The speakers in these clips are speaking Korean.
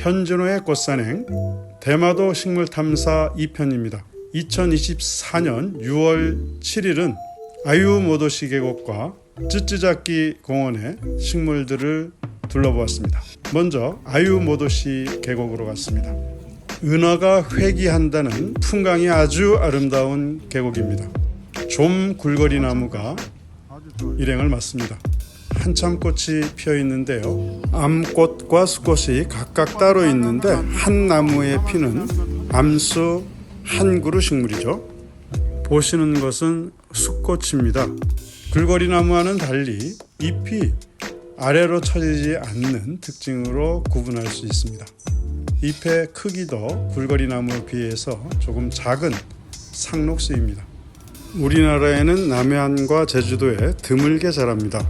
현진호의 꽃산행 대마도 식물탐사 2편입니다. 2024년 6월 7일은 아유모도시 계곡과 쯔쯔자키 공원의 식물들을 둘러보았습니다. 먼저 아유모도시 계곡으로 갔습니다. 은하가 회귀한다는 풍광이 아주 아름다운 계곡입니다. 좀 굴거리 나무가 일행을 맞습니다. 한참 꽃이 피어 있는데요. 암꽃과 수꽃이 각각 따로 있는데 한 나무에 피는 암수 한그루 식물이죠. 보시는 것은 수꽃입니다. 굴거리 나무와는 달리 잎이 아래로 처지지 않는 특징으로 구분할 수 있습니다. 잎의 크기도 굴거리 나무에 비해서 조금 작은 상록수입니다. 우리나라에는 남해안과 제주도에 드물게 자랍니다.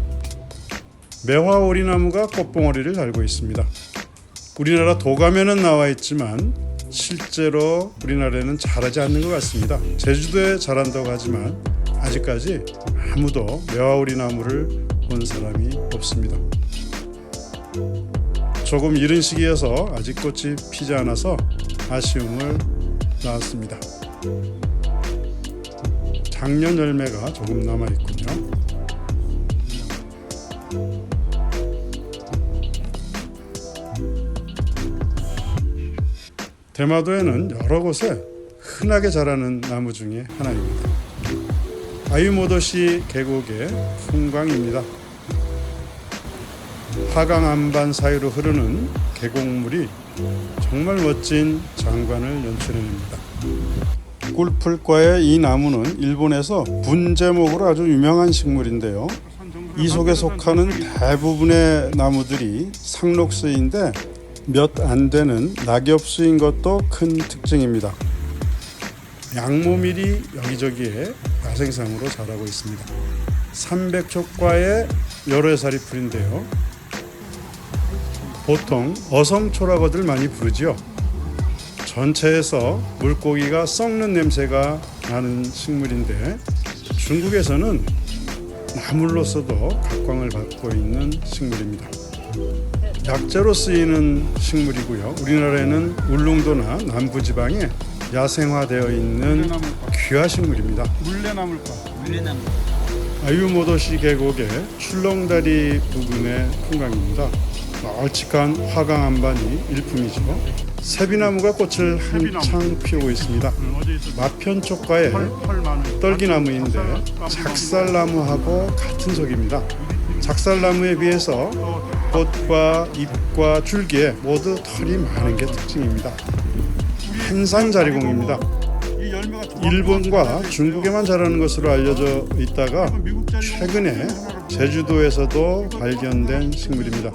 매화오리나무가 꽃봉오리를 달고 있습니다. 우리나라 도감에는 나와 있지만 실제로 우리나라에는 자라지 않는 것 같습니다. 제주도에 자란다고 하지만 아직까지 아무도 매화오리나무를 본 사람이 없습니다. 조금 이른 시기여서 아직 꽃이 피지 않아서 아쉬움을 낳았습니다. 작년 열매가 조금 남아있군요. 대마도에는 여러 곳에 흔하게 자라는 나무 중에 하나입니다. 아유모도시 계곡의 풍광입니다. 하강 안반 사이로 흐르는 계곡물이 정말 멋진 장관을 연출해냅니다. 꿀풀과의 이 나무는 일본에서 분재목으로 아주 유명한 식물인데요. 이 속에 속하는 대부분의 나무들이 상록수인데 몇 안 되는 낙엽수인 것도 큰 특징입니다. 양모밀이 여기저기에 야생상으로 자라고 있습니다. 300촉과의 여러 해살이 풀인데요. 보통 어성초라고들 많이 부르지요. 전체에서 물고기가 썩는 냄새가 나는 식물인데 중국에서는 나물로서도 각광을 받고 있는 식물입니다. 약재로 쓰이는 식물이고요. 우리나라에는 울릉도나 남부지방에 야생화되어 있는 귀화 식물입니다. 물레나물과 아유모도시 계곡의 출렁다리 부근의 풍광입니다. 널찍한 화강 안반이 일품이죠. 세비나무가 꽃을 한창 피우고 있습니다. 마편촉과의 떨기나무인데 작살나무하고 같은 속입니다. 작살나무에 비해서 꽃과 잎과 줄기에 모두 털이 많은 게 특징입니다. 한산자리공입니다. 일본과 중국에만 자라는 것으로 알려져 있다가 최근에 제주도에서도 발견된 식물입니다.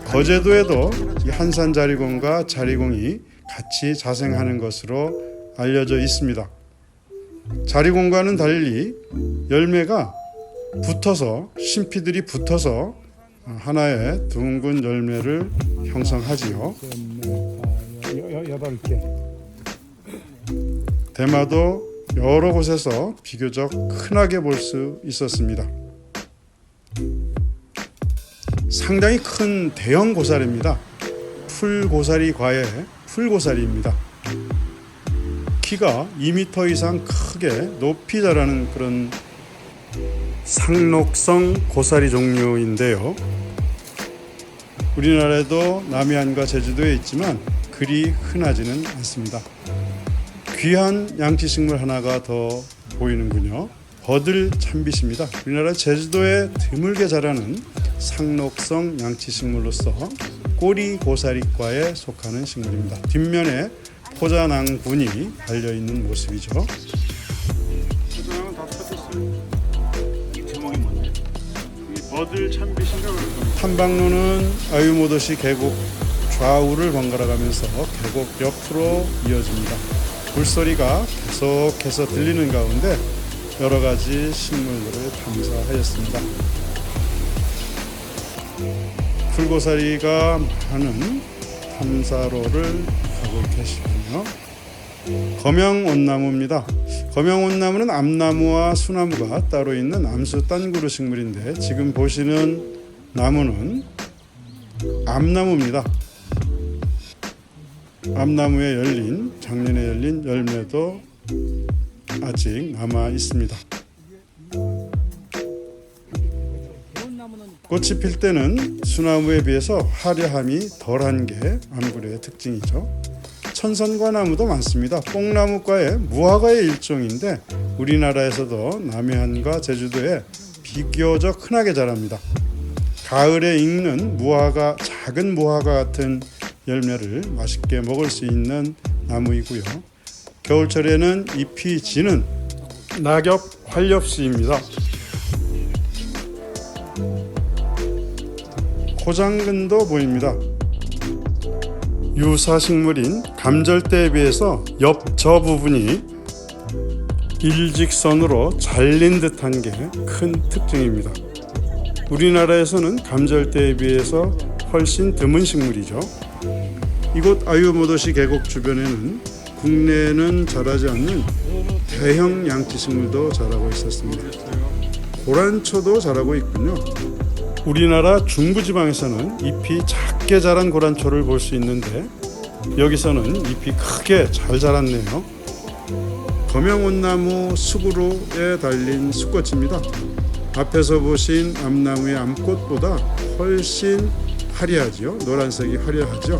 거제도에도 이 한산자리공과 자리공이 같이 자생하는 것으로 알려져 있습니다. 자리공과는 달리 열매가 붙어서 신피들이 붙어서 하나의 둥근 열매를 형성하지요. 8개. 대마도 여러 곳에서 비교적 흔하게 볼 수 있었습니다. 상당히 큰 대형 고사리입니다. 풀고사리 과의 풀고사리입니다. 키가 2m 이상 크게 높이 자라는 그런 상록성 고사리 종류인데요. 우리나라에도 남해안과 제주도에 있지만 그리 흔하지는 않습니다. 귀한 양치식물 하나가 더 보이는군요. 버들 참빗입니다. 우리나라 제주도에 드물게 자라는 상록성 양치식물로서 꼬리 고사리과에 속하는 식물입니다. 뒷면에 포자낭분이 달려있는 모습이죠. 포자낭은 다 펴졌어요. 이 제목이 뭔데? 버들 참빗인가 그럴 탐방로는 아유모도시 계곡 좌우를 번갈아 가면서 계곡 옆으로 이어집니다. 물소리가 계속해서 들리는 가운데 여러 가지 식물들을 탐사하였습니다. 풀고사리가 많은 탐사로를 가고 계시군요. 검양온나무입니다. 검양온나무는 암나무와 수나무가 따로 있는 암수 딴구루 식물인데 지금 보시는 나무는 암나무입니다. 암나무에 열린 작년에 열린 열매도 아직 남아 있습니다. 꽃이 필 때는 수나무에 비해서 화려함이 덜한 게 암구례의 특징이죠. 천선과나무도 많습니다. 뽕나무과의 무화과의 일종인데 우리나라에서도 남해안과 제주도에 비교적 흔하게 자랍니다. 가을에 익는 무화과, 작은 무화과 같은 열매를 맛있게 먹을 수 있는 나무이고요. 겨울철에는 잎이 지는 낙엽 활엽수입니다. 고장근도 보입니다. 유사식물인 감절대에 비해서 옆저 부분이 일직선으로 잘린 듯한 게 큰 특징입니다. 우리나라에서는 감절대에 비해서 훨씬 드문 식물이죠. 이곳 아유모도시 계곡 주변에는 국내에는 자라지 않는 대형 양치식물도 자라고 있었습니다. 고란초도 자라고 있군요. 우리나라 중부지방에서는 잎이 작게 자란 고란초를 볼 수 있는데 여기서는 잎이 크게 잘 자랐네요. 검양온나무 수구루에 달린 수꽃입니다. 앞에서 보신 암나무의 암꽃보다 훨씬 화려하죠. 노란색이 화려하죠.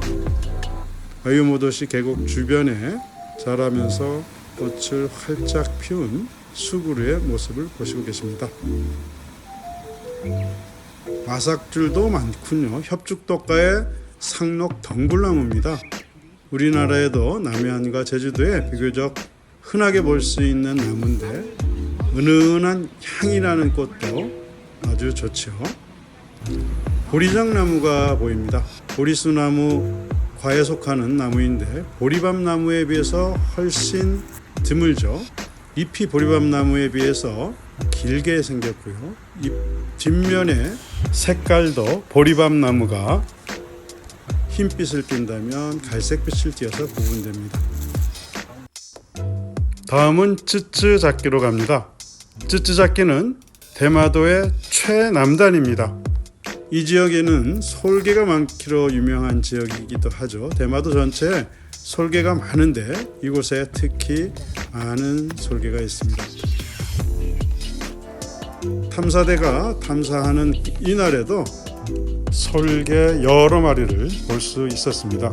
아유모도시 계곡 주변에 자라면서 꽃을 활짝 피운 수구루의 모습을 보시고 계십니다. 마삭줄도 많군요. 협죽독가의 상록 덩굴나무입니다. 우리나라에도 남해안과 제주도에 비교적 흔하게 볼 수 있는 나무인데 은은한 향이 나는 꽃도 아주 좋죠. 보리장나무가 보입니다. 보리수나무 과에 속하는 나무인데 보리밥나무에 비해서 훨씬 드물죠. 잎이 보리밥나무에 비해서 길게 생겼고요. 잎 뒷면의 색깔도 보리밥나무가 흰빛을 띈다면 갈색빛을 띄어서 구분됩니다. 다음은 쯔쯔잡기로 갑니다. 쯔쯔잡기는 대마도의 최남단입니다. 이 지역에는 솔개가 많기로 유명한 지역이기도 하죠. 대마도 전체에 솔개가 많은데 이곳에 특히 많은 솔개가 있습니다. 탐사대가 탐사하는 이날에도 솔개 여러 마리를 볼 수 있었습니다.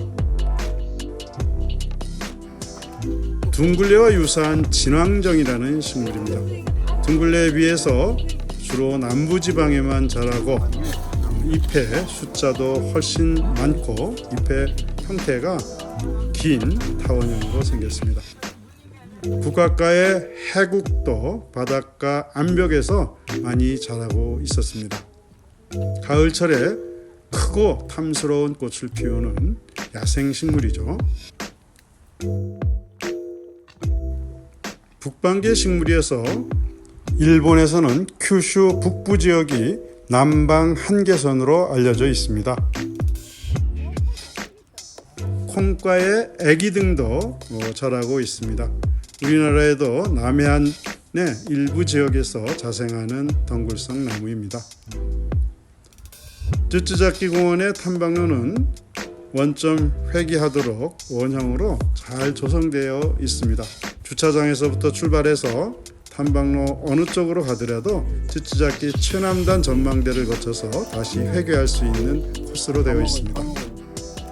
둥글레와 유사한 진황정이라는 식물입니다. 둥글레에 비해서 주로 남부지방에만 자라고 잎의 숫자도 훨씬 많고 잎의 형태가 긴 타원형으로 생겼습니다. 국가가의 해국도 바닷가 암벽에서 많이 자라고 있었습니다. 가을철에 크고 탐스러운 꽃을 피우는 야생식물이죠. 북방계 식물이어서 일본에서는 큐슈 북부 지역이 남방 한계선으로 알려져 있습니다. 콩과의 애기 등도 자라고 있습니다. 우리나라에도 남해안의 일부 지역에서 자생하는 덩굴성 나무입니다. 쯔쯔잡기 공원의 탐방로는 원점 회귀하도록 원형으로 잘 조성되어 있습니다. 주차장에서부터 출발해서 탐방로 어느 쪽으로 가더라도 쯔쯔잡기 최남단 전망대를 거쳐서 다시 회귀할 수 있는 코스로 되어 있습니다.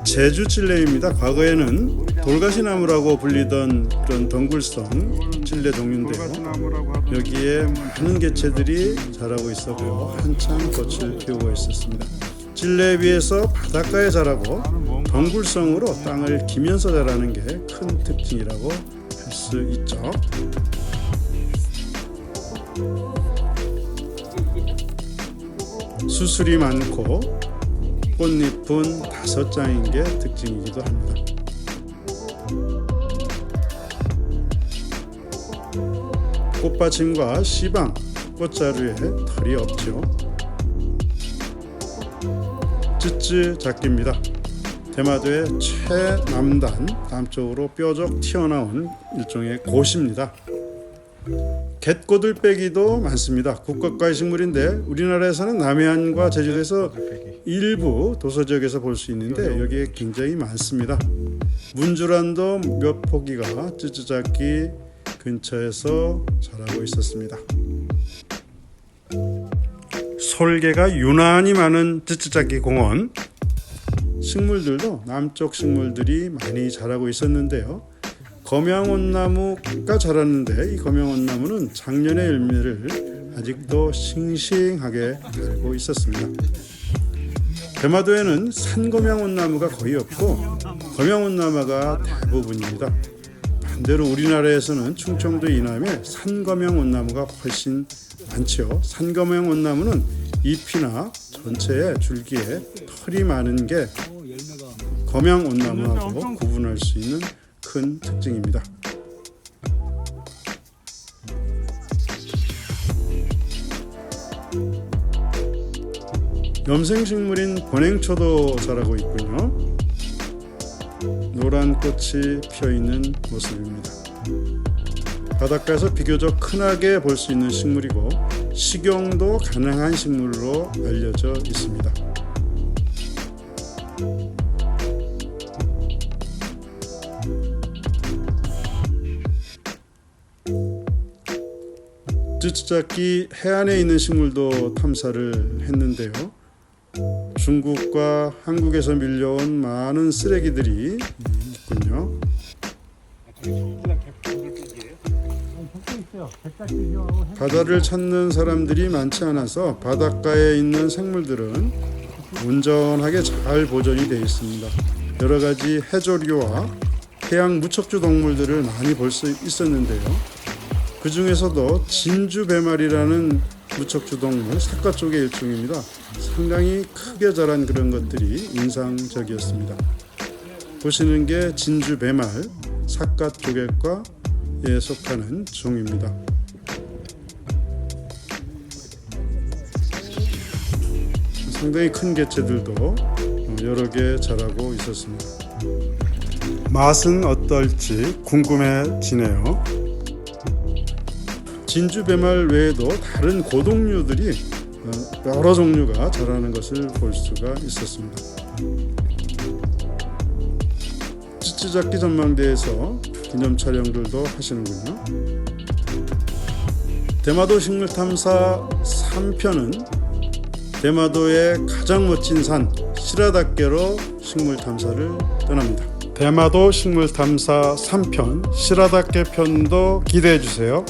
제주 찔레입니다. 과거에는 돌가시나무라고 불리던 그런 덩굴성 찔레 종류인데요. 여기에 많은 개체들이 자라고 있었고 한참 꽃을 피우고 있었습니다. 찔레에 비해서 바닷가에 자라고 덩굴성으로 땅을 기면서 자라는 게 큰 특징이라고 할 수 있죠. 수술이 많고 꽃잎은 5장인 게 특징이기도 합니다. 꽃받침과 씨방, 꽃자루에 털이 없죠. 쯔쯔잡기입니다. 대마도의 최남단 남쪽으로 뾰족 튀어나온 일종의 곳입니다. 갯고들빼기도 많습니다. 국가가의 식물인데 우리나라에서는 남해안과 제주도에서 일부 도서 지역에서 볼 수 있는데 여기에 굉장히 많습니다. 문주란도 몇 포기가 쯔쯔자키 근처에서 자라고 있었습니다. 솔개가 유난히 많은 쯔쯔자키 공원, 식물들도 남쪽 식물들이 많이 자라고 있었는데요. 검양온나무가 자랐는데 이 검양온나무는 작년의 열매를 아직도 싱싱하게 달고 있었습니다. 대마도에는 산검양온나무가 거의 없고 검양온나무가 대부분입니다. 반대로 우리나라에서는 충청도 이남에 산검양온나무가 훨씬 많죠. 산검양온나무는 잎이나 전체에 줄기에 털이 많은 게 검양온나무하고 구분할 수 있는 큰 특징입니다. 염생식물인 권행초도 자라고 있군요. 노란 꽃이 피어있는 모습입니다. 바닷가에서 비교적 흔하게 볼 수 있는 식물이고 식용도 가능한 식물로 알려져 있습니다. 쯔쯔자키 해안에 있는 식물도 탐사를 했는데요. 중국과 한국에서 밀려온 많은 쓰레기들이 있군요. 바다를 찾는 사람들이 많지 않아서 바닷가에 있는 생물들은 온전하게 잘 보존이 되어 있습니다. 여러 가지 해조류와 해양 무척주 동물들을 많이 볼 수 있었는데요. 그 중에서도 진주배말이라는 무척주 동물 사과 쪽의 일종입니다. 상당히 크게 자란 그런 것들이 인상적이었습니다. 보시는 게 진주배말 사과 조개과에 속하는 종입니다. 상당히 큰 개체들도 여러 개 자라고 있었습니다. 맛은 어떨지 궁금해지네요. 진주배말 외에도 다른 고동류들이 여러 종류가 자라는 것을 볼 수가 있었습니다. 쯔쯔자키 전망대에서 기념 촬영들도 하시는군요. 대마도 식물탐사 3편은 대마도의 가장 멋진 산 시라다케로 식물탐사를 떠납니다. 대마도 식물탐사 3편 시라다케 편도 기대해 주세요.